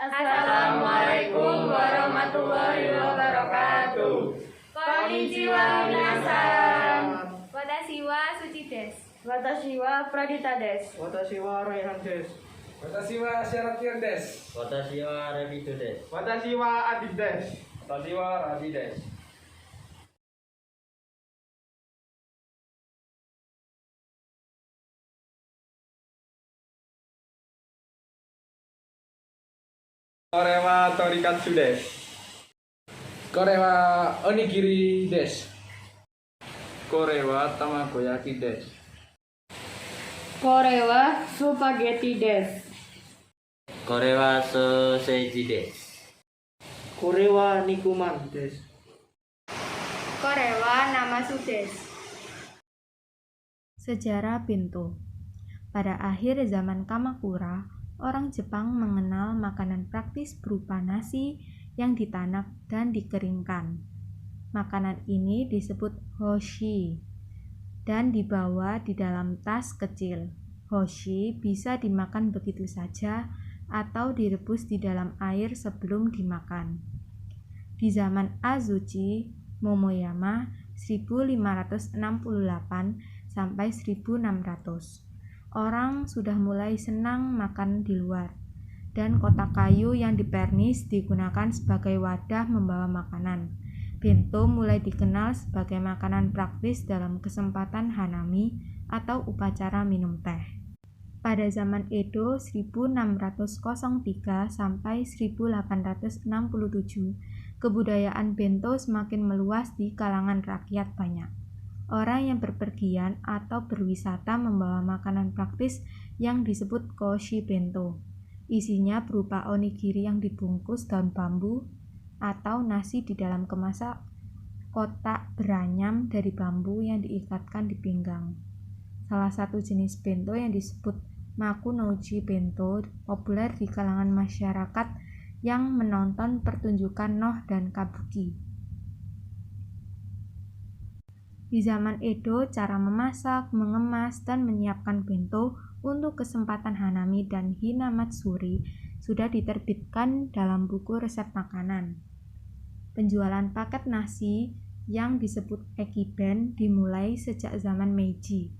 Assalamualaikum warahmatullahi wabarakatuh. Konnichiwa minasan. Watashi wa Suci desu. Watashi wa Pradita desu. Watashi wa Raihan desu. Watashi wa Syarakian desu. Watashi wa Rebido desu. Watashi wa Adib desu. Watashi wa Radi desu. Kore wa Torikatsu desu. Kore wa Onigiri desu. Kore wa Tamagoyaki desu. Kore wa Spaghetti desu. Kore wa Soseji desu. Kore wa Nikuman desu. Kore wa Namasu desu. Sejarah bento. Pada akhir zaman Kamakura, orang Jepang mengenal makanan praktis berupa nasi yang ditanak dan dikeringkan. Makanan ini disebut hoshi dan dibawa di dalam tas kecil. Hoshi bisa dimakan begitu saja atau direbus di dalam air sebelum dimakan. Di zaman Azuchi Momoyama 1568 sampai 1600, orang sudah mulai senang makan di luar, dan kotak kayu yang dipernis digunakan sebagai wadah membawa makanan. Bento mulai dikenal sebagai makanan praktis dalam kesempatan hanami atau upacara minum teh. Pada zaman Edo 1603 sampai 1867, kebudayaan bento semakin meluas di kalangan rakyat banyak. Orang yang berpergian atau berwisata membawa makanan praktis yang disebut koshi bento. Isinya berupa onigiri yang dibungkus daun bambu atau nasi di dalam kemasan kotak beranyam dari bambu yang diikatkan di pinggang. Salah satu jenis bento yang disebut makunouchi bento populer di kalangan masyarakat yang menonton pertunjukan noh dan kabuki. Di zaman Edo, cara memasak, mengemas, dan menyiapkan bento untuk kesempatan hanami dan hinamatsuri sudah diterbitkan dalam buku resep makanan. Penjualan paket nasi yang disebut ekiben dimulai sejak zaman Meiji.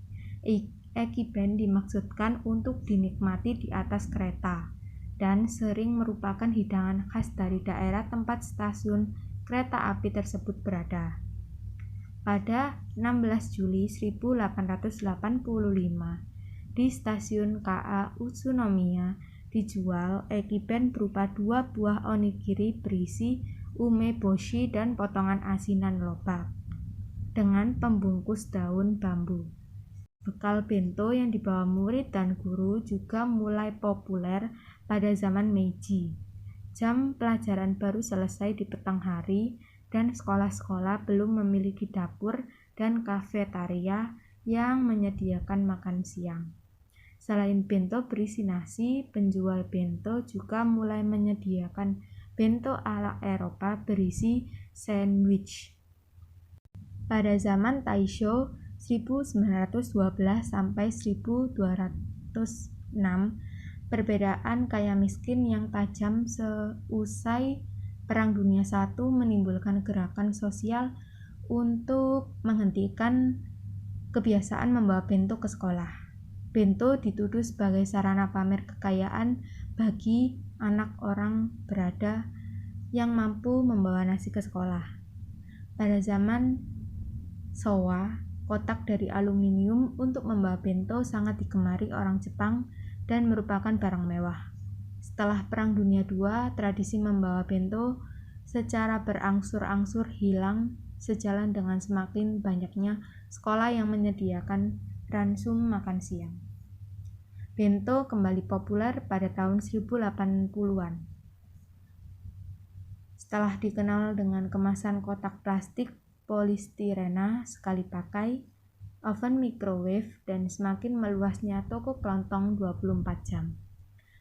Ekiben dimaksudkan untuk dinikmati di atas kereta dan sering merupakan hidangan khas dari daerah tempat stasiun kereta api tersebut berada. Pada 16 Juli 1885, di stasiun KA Utsunomiya dijual ekiben berupa 2 buah onigiri berisi umeboshi dan potongan asinan lobak dengan pembungkus daun bambu. Bekal bento yang dibawa murid dan guru juga mulai populer pada zaman Meiji. Jam pelajaran baru selesai di petang hari dan sekolah-sekolah belum memiliki dapur dan kafetaria yang menyediakan makan siang. Selain bento berisi nasi, penjual bento juga mulai menyediakan bento ala Eropa berisi sandwich. Pada zaman Taisho 1912 sampai 1206, perbedaan kaya miskin yang tajam seusai Perang Dunia I menimbulkan gerakan sosial untuk menghentikan kebiasaan membawa bento ke sekolah. Bento dituduh sebagai sarana pamer kekayaan bagi anak orang berada yang mampu membawa nasi ke sekolah. Pada zaman Showa, kotak dari aluminium untuk membawa bento sangat digemari orang Jepang dan merupakan barang mewah. Setelah Perang Dunia II, tradisi membawa bento secara berangsur-angsur hilang sejalan dengan semakin banyaknya sekolah yang menyediakan ransum makan siang. Bento kembali populer pada tahun 1080-an. Setelah dikenal dengan kemasan kotak plastik polistirena sekali pakai, oven microwave, dan semakin meluasnya toko kelontong 24 jam.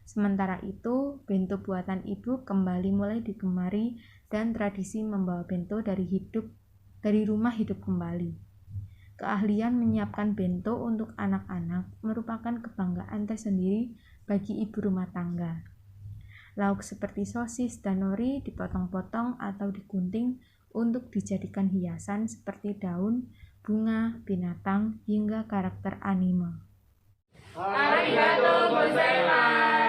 Sementara itu, bento buatan ibu kembali mulai digemari dan tradisi membawa bento dari rumah hidup kembali. Keahlian menyiapkan bento untuk anak-anak merupakan kebanggaan tersendiri bagi ibu rumah tangga. Lauk seperti sosis dan nori dipotong-potong atau digunting untuk dijadikan hiasan seperti daun, bunga, binatang, hingga karakter anime. Arigatou gozaimasu.